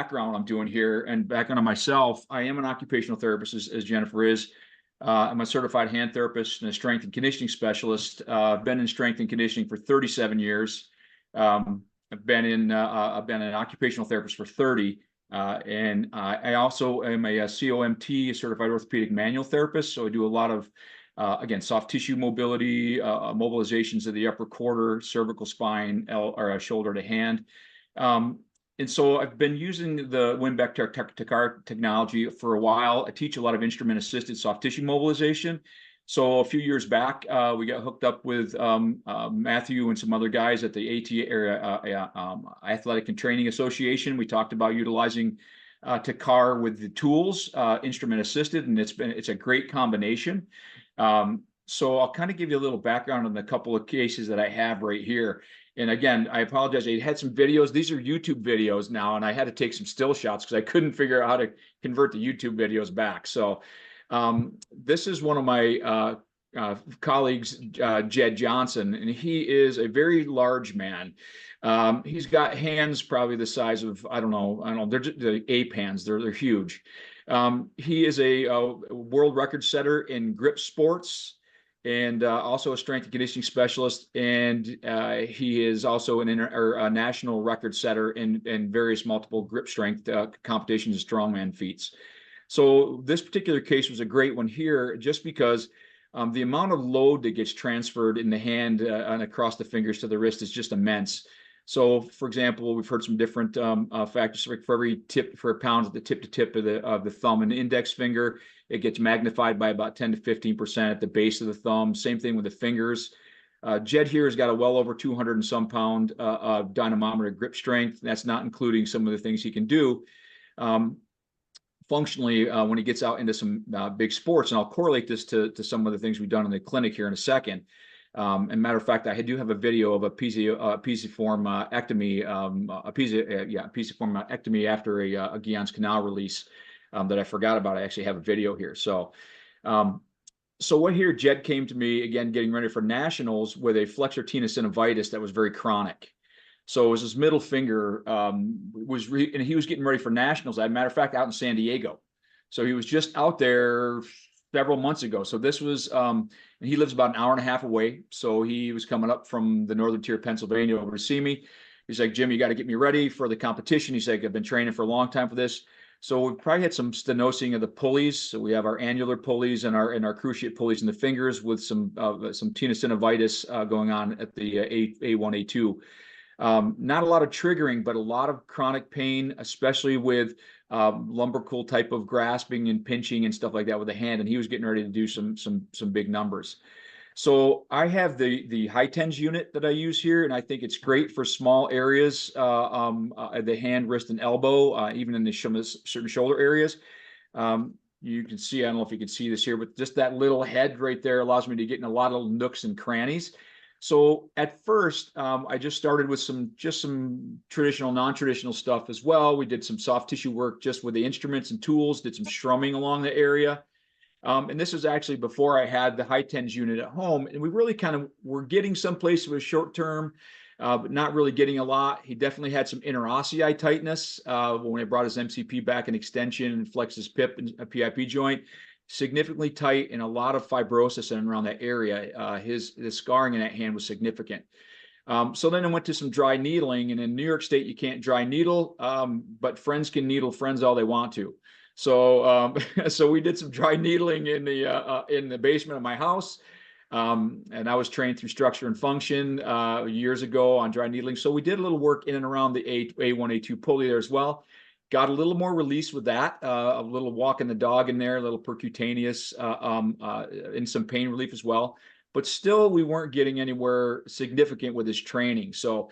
background I'm doing here and background on myself, I am an occupational therapist, as Jennifer is. I'm a certified hand therapist and a strength and conditioning specialist. I've been in strength and conditioning for 37 years. I've been an occupational therapist for 30. And I also am a COMT, a certified orthopedic manual therapist. So I do a lot of, again, soft tissue mobility, mobilizations of the upper quarter, cervical spine, or shoulder to hand. And so I've been using the Winback technology for a while. I teach a lot of instrument-assisted soft tissue mobilization. So a few years back, we got hooked up with Matthew and some other guys at the Athletic and Training Association. We talked about utilizing Takar with the tools, instrument-assisted, and it's a great combination. So I'll kind of give you a little background on the couple of cases that I have right here. And again, I apologize. I had some videos. These are YouTube videos now, and I had to take some still shots because I couldn't figure out how to convert the YouTube videos back. So this is one of my colleagues, Jed Johnson, and he is a very large man. He's got hands probably the size of, I don't know, they're ape hands. They're huge. He is a world record setter in grip sports, and also a strength and conditioning specialist, and he is also a national record setter in various multiple grip strength competitions and strongman feats. So this particular case was a great one here, just because the amount of load that gets transferred in the hand and across the fingers to the wrist is just immense. So, for example, we've heard some different factors. For every tip, for a pound at the tip to tip of the thumb and index finger, it gets magnified by about 10 to 15% at the base of the thumb. Same thing with the fingers. Jed here has got a well over 200 and some pound dynamometer grip strength. That's not including some of the things he can do functionally when he gets out into some big sports. And I'll correlate this to some of the things we've done in the clinic here in a second. And matter of fact, I do have a video of a pisiform ectomy after a Guillen's canal release that I forgot about. I actually have a video here. So, what here, Jed came to me again, getting ready for nationals with a flexor tenosynovitis that was very chronic. So it was his middle finger and he was getting ready for nationals. As a matter of fact, out in San Diego. So he was just out there several months ago. So this was, and he lives about an hour and a half away. So he was coming up from the northern tier of Pennsylvania over to see me. He's like, Jim, you got to get me ready for the competition. He's like, I've been training for a long time for this. So we probably had some stenosing of the pulleys. So we have our annular pulleys and our cruciate pulleys in the fingers with some tenosynovitis going on at the A1, A2. Not a lot of triggering, but a lot of chronic pain, especially with lumbrical type of grasping and pinching and stuff like that with the hand. And he was getting ready to do some big numbers. So I have the high tens unit that I use here, and I think it's great for small areas, the hand, wrist, and elbow, even in the certain shoulder areas. You can see, I don't know if you can see this here, but just that little head right there allows me to get in a lot of nooks and crannies. So at first, I just started with some traditional, non-traditional stuff as well. We did some soft tissue work just with the instruments and tools, did some strumming along the area. And this was actually before I had the high tens unit at home. And we really kind of were getting someplace with short term, but not really getting a lot. He definitely had some interossei tightness when I brought his MCP back in extension and flexed his PIP and a PIP joint. Significantly tight and a lot of fibrosis in and around that area. His scarring in that hand was significant. So then I went to some dry needling, and in New York State, you can't dry needle, but friends can needle friends all they want to. So, so we did some dry needling in the basement of my house. And I was trained through Structure and Function years ago on dry needling. So we did a little work in and around the A1, A2 pulley there as well. Got a little more release with that, a little walking the dog in there, a little percutaneous, and some pain relief as well. But still, we weren't getting anywhere significant with his training. So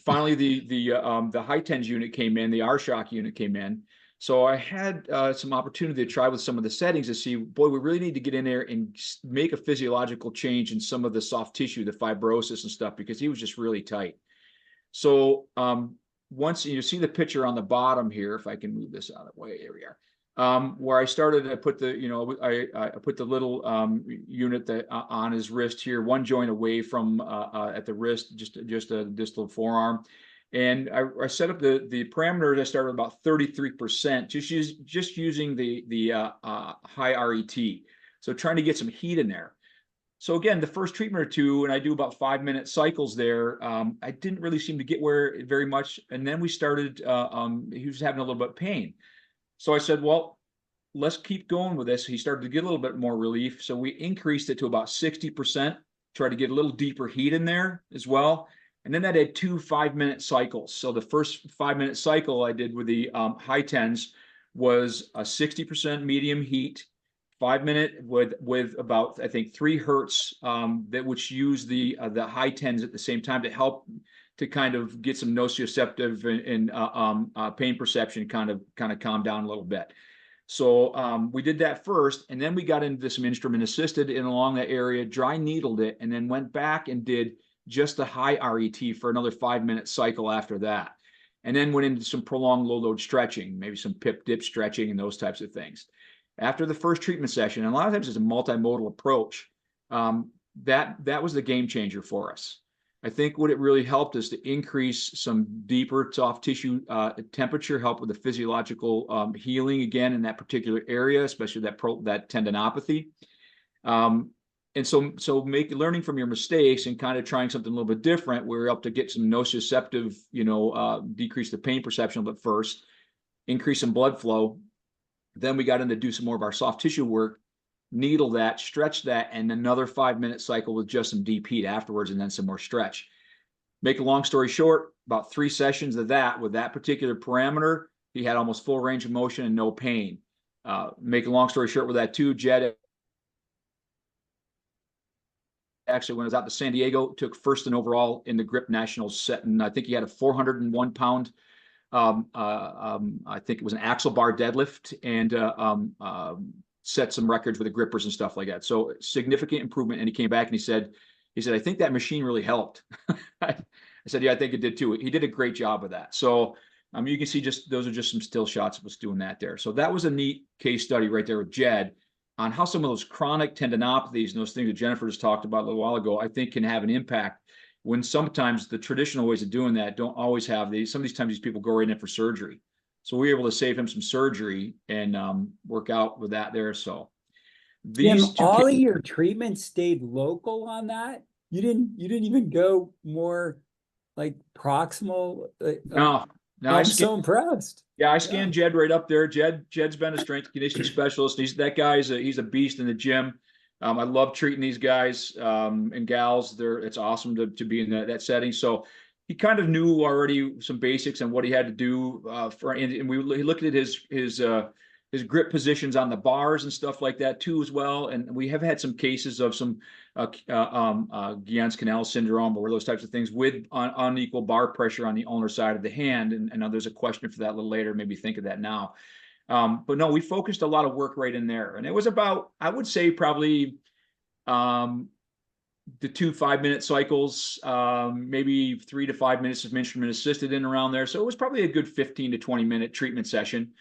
finally, the high tens unit came in, the R-Shock unit came in. So I had some opportunity to try with some of the settings to see, boy, we really need to get in there and make a physiological change in some of the soft tissue, the fibrosis and stuff, because he was just really tight. So once you see the picture on the bottom here, if I can move this out of the way, here we are. Where I started, I put the, I put the little unit that on his wrist here, one joint away from at the wrist, just a distal forearm. And I set up the parameters. I started about 33%, just using the high RET. So trying to get some heat in there. So again, the first treatment or two, and I do about 5-minute cycles there. I didn't really seem to get where very much. And then we started, he was having a little bit of pain. So I said, well, let's keep going with this. He started to get a little bit more relief. So we increased it to about 60%, tried to get a little deeper heat in there as well. And then that had 2 5-minute cycles. So the first 5-minute cycle I did with the high tens was a 60% medium heat, 5-minute with about, I think, 3 hertz, that which use the high tens at the same time to help to kind of get some nociceptive and pain perception kind of calm down a little bit. So we did that first, and then we got into some instrument assisted and along that area, dry needled it, and then went back and did just the high RET for another 5-minute cycle after that. And then went into some prolonged low load stretching, maybe some pip dip stretching and those types of things. After the first treatment session, and a lot of times it's a multimodal approach, that was the game changer for us. I think what it really helped is to increase some deeper soft tissue temperature, help with the physiological healing again in that particular area, especially that tendinopathy. And so learning from your mistakes and kind of trying something a little bit different, we were able to get some nociceptive, decrease the pain perception a little bit first, increase some blood flow. Then we got in to do some more of our soft tissue work, needle that, stretch that, and another 5-minute cycle with just some deep heat afterwards, and then some more stretch. Make a long story short, about 3 sessions of that with that particular parameter, he had almost full range of motion and no pain. Make a long story short with that too, Jed actually, when I was out to San Diego, took first in overall in the grip nationals set, and I think he had a 401 pound I think it was an axle bar deadlift, and set some records with the grippers and stuff like that. So significant improvement. And he came back and he said, I think that machine really helped. I said, yeah, I think it did too. He did a great job of that. So you can see those are just some still shots of us doing that there. So that was a neat case study right there with Jed on how some of those chronic tendinopathies and those things that Jennifer just talked about a little while ago, I think can have an impact when sometimes the traditional ways of doing that don't always have these. Some of these times these people go right in for surgery. So we were able to save him some surgery and work out with that there. So Jim, all of your treatments stayed local on that? You didn't even go more like proximal? No, I'm so impressed. Yeah, I scanned Jed right up there. Jed's been a strength and conditioning specialist. That guy he's a beast in the gym. I love treating these guys and gals. It's awesome to be in that setting. So he kind of knew already some basics and what he had to do and he looked at his grip positions on the bars and stuff like that too as well. And we have had some cases of some Guillen's canal syndrome or those types of things with unequal bar pressure on the ulnar side of the hand. And I know there's a question for that a little later. Maybe think of that now. But no, we focused a lot of work right in there. And it was about, I would say, probably the 2 5-minute cycles, maybe 3 to 5 minutes of instrument assisted in around there. So it was probably a good 15 to 20-minute treatment session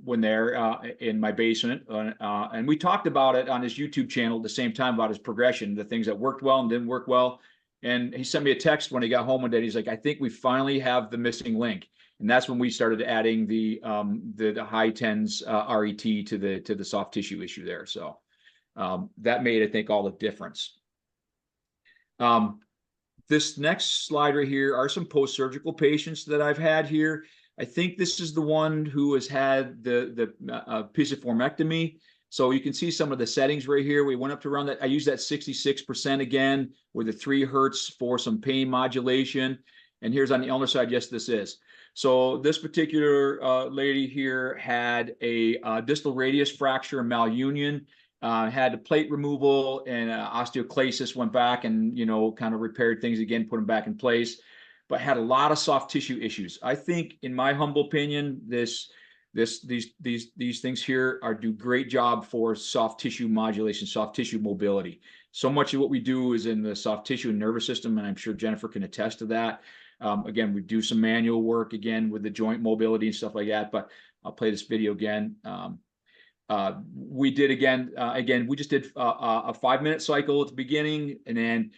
when they're in my basement. And we talked about it on his YouTube channel at the same time about his progression, the things that worked well and didn't work well. And he sent me a text when he got home one day. He's like, I think we finally have the missing link. And that's when we started adding the high tens RET to the soft tissue issue there. So that made, I think, all the difference. This next slide right here are some post-surgical patients that I've had here. I think this is the one who has had the pisiformectomy. So you can see some of the settings right here. We went up to around that. I used that 66% again with the 3 hertz for some pain modulation. And here's on the ulnar side. Yes, this is. So this particular lady here had a distal radius fracture and malunion, had a plate removal and osteoclasis, went back and, kind of repaired things again, put them back in place, but had a lot of soft tissue issues. I think, in my humble opinion, these things here do great job for soft tissue modulation, soft tissue mobility. So much of what we do is in the soft tissue and nervous system, and I'm sure Jennifer can attest to that. Again, we do some manual work again with the joint mobility and stuff like that, but I'll play this video again. We did we just did a 5-minute cycle at the beginning, and then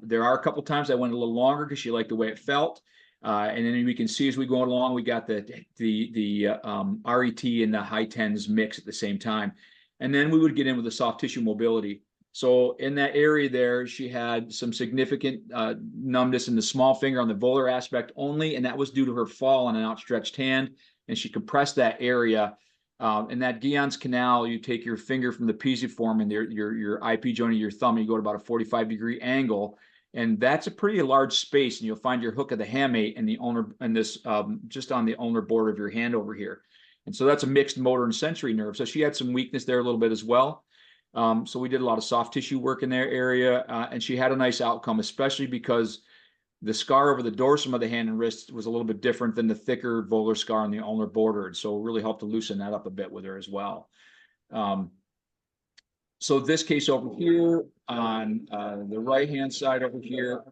there are a couple times I went a little longer because she liked the way it felt. And then we can see as we go along, we got the RET and the high tens mix at the same time. And then we would get in with the soft tissue mobility. So in that area there, she had some significant numbness in the small finger on the volar aspect only, and that was due to her fall on an outstretched hand, and she compressed that area. In that Guillen's canal, you take your finger from the pisiform and your IP joint of your thumb, and you go to about a 45-degree angle, and that's a pretty large space, and you'll find your hook of the hamate and the ulnar, and this just on the ulnar border of your hand over here. And so that's a mixed motor and sensory nerve. So she had some weakness there a little bit as well. So we did a lot of soft tissue work in their area, and she had a nice outcome, especially because the scar over the dorsum of the hand and wrist was a little bit different than the thicker volar scar on the ulnar border. And so it really helped to loosen that up a bit with her as well. So this case over here on the right-hand side over here,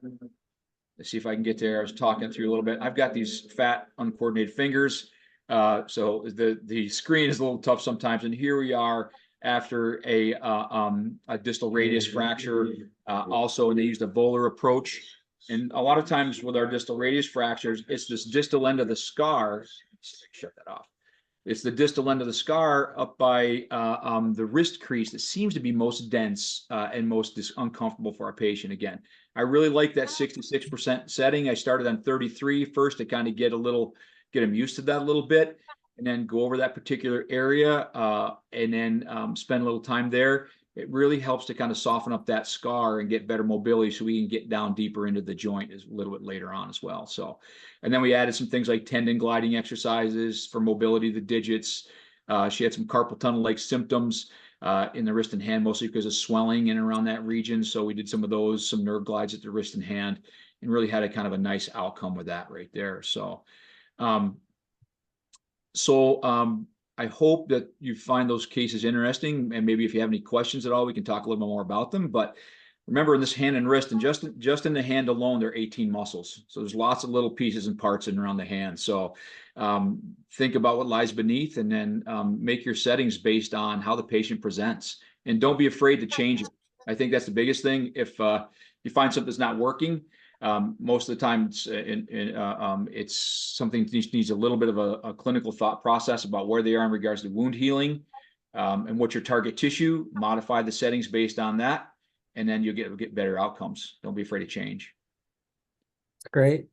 let's see if I can get there. I was talking through a little bit. I've got these fat, uncoordinated fingers. So the screen is a little tough sometimes. And here we are after a distal radius fracture, also, and they used a volar approach. And a lot of times with our distal radius fractures, it's this distal end of the scar. Shut that off. It's the distal end of the scar up by the wrist crease that seems to be most dense and most uncomfortable for our patient. Again, I really like that 66% setting. I started on 33 first to kind of get them used to that a little bit, and then go over that particular area and then spend a little time there. It really helps to kind of soften up that scar and get better mobility so we can get down deeper into the joint a little bit later on as well. So, and then we added some things like tendon gliding exercises for mobility of the digits. She had some carpal tunnel-like symptoms in the wrist and hand, mostly because of swelling in and around that region. So we did some of those, some nerve glides at the wrist and hand, and really had a kind of a nice outcome with that right there. So, I hope that you find those cases interesting, and maybe if you have any questions at all, we can talk a little bit more about them. But remember, in this hand and wrist, and just in the hand alone, there are 18 muscles. So there's lots of little pieces and parts in and around the hand. So think about what lies beneath, and then make your settings based on how the patient presents. And don't be afraid to change it. I think that's the biggest thing. If you find something that's not working, most of the time it's something that needs a little bit of a clinical thought process about where they are in regards to wound healing, and what's your target tissue. Modify the settings based on that, and then you'll get better outcomes. Don't be afraid to change. Great.